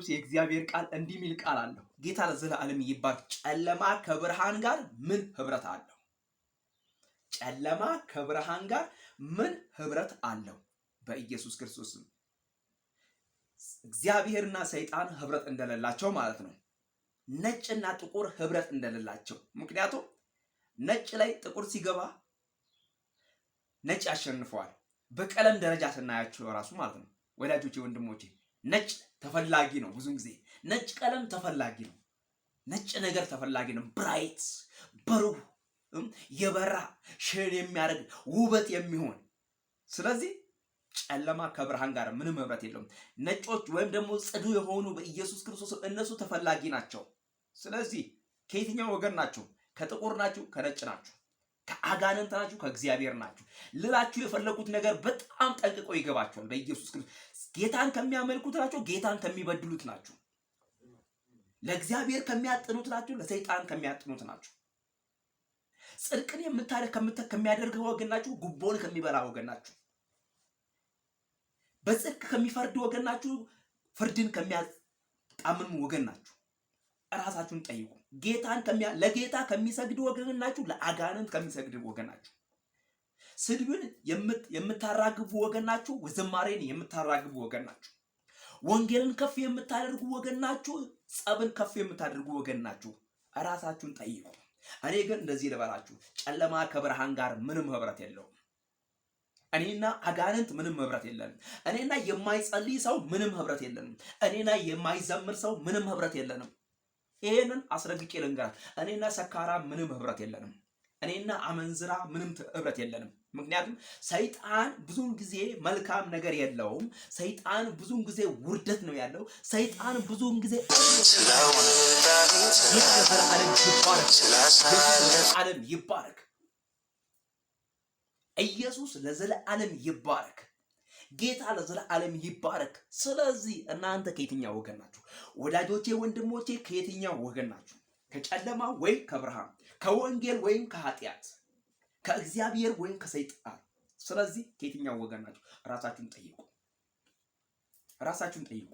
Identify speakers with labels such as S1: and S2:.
S1: ቅዱስ የእግዚአብሔር ቃል እንዲህ የሚል ቃል አለው። ጌታ ለዘላለም ይባርክ። ጨለማ ከብርሃን ጋር ምን ህብረት አለው? ጨለማ ከብርሃን ጋር ምን ህብረት አለው? በኢየሱስ ክርስቶስ እግዚአብሔርና ሰይጣን ህብረት እንደሌላቸው ማለት ነው። ነጭና ጥቁር ህብረት እንደሌላቸው። ምክንያቱም ነጭ ላይ ጥቁር ሲገባ ነጭ ያሸንፈዋል። በቀለም ደረጃ ስናያቸው ራሱ ማለት ነው። ወዳጆቼ ወንድሞቼ፣ ነጭ ተፈላጊ ነው። ብዙ ጊዜ ነጭ ቀለም ተፈላጊ ነው። ነጭ ነገር ተፈላጊ ነው። ብራይት ብሩህ የበራ ሼን የሚያደርግ ውበት የሚሆን። ስለዚህ ጨለማ ከብርሃን ጋር ምንም ህብረት የለውም። ነጮች ወይም ደግሞ ጽዱ የሆኑ በኢየሱስ ክርስቶስ እነሱ ተፈላጊ ናቸው። ስለዚህ ከየትኛው ወገን ናቸው? ከጥቁር ናችሁ? ከነጭ ናችሁ? ከአጋንንት ናችሁ? ከእግዚአብሔር ናችሁ? ልላችሁ የፈለጉት ነገር በጣም ጠንቅቆ ይገባችኋል። በኢየሱስ ክርስቶስ ጌታን ከሚያመልኩት ናችሁ? ጌታን ከሚበድሉት ናችሁ? ለእግዚአብሔር ከሚያጥኑት ናችሁ? ለሰይጣን ከሚያጥኑት ናችሁ? ጽድቅን ከሚያደርገው ወገን ናችሁ? ጉቦን ከሚበላ ወገን ናችሁ? በጽድቅ ከሚፈርድ ወገን ናችሁ? ፍርድን ከሚያጣምም ወገን ናችሁ? ራሳችሁን ጠይቁ። ለጌታ ከሚሰግድ ወገን ናችሁ? ለአጋንንት ከሚሰግድ ወገን ናችሁ? ስድብን የምታራግቡ ወገን ናችሁ? ዝማሬን የምታራግቡ ወገን ናችሁ? ወንጌልን ከፍ የምታደርጉ ወገን ናችሁ? ጸብን ከፍ የምታደርጉ ወገን ናችሁ? ራሳችሁን ጠይቁ። እኔ ግን እንደዚህ ልበላችሁ፣ ጨለማ ከብርሃን ጋር ምንም ህብረት የለውም። እኔና አጋንንት ምንም ህብረት የለንም። እኔና የማይጸልይ ሰው ምንም ህብረት የለንም። እኔና የማይዘምር ሰው ምንም ህብረት የለንም። ይሄንን አስረግጬ ልንገራችሁ። እኔና ሰካራ ምንም ህብረት የለንም። እኔና አመንዝራ ምንም ህብረት የለንም። ምክንያቱም ሰይጣን ብዙውን ጊዜ መልካም ነገር የለውም። ሰይጣን ብዙውን ጊዜ ውርደት ነው ያለው። ሰይጣን ብዙውን ጊዜ ዓለም ይባረክ። ኢየሱስ ለዘላለም ይባረክ። ጌታ ለዘላለም ይባረክ። ስለዚህ እናንተ ከየትኛው ወገን ናችሁ? ወዳጆቼ ወንድሞቼ፣ ከየትኛው ወገን ናችሁ? ከጨለማ ወይም ከብርሃን? ከወንጌል ወይም ከኃጢአት? ከእግዚአብሔር ወይም ከሰይጣን? ስለዚህ ከየትኛው ወገን ናችሁ? ራሳችሁን ጠይቁ። ራሳችሁን ጠይቁ።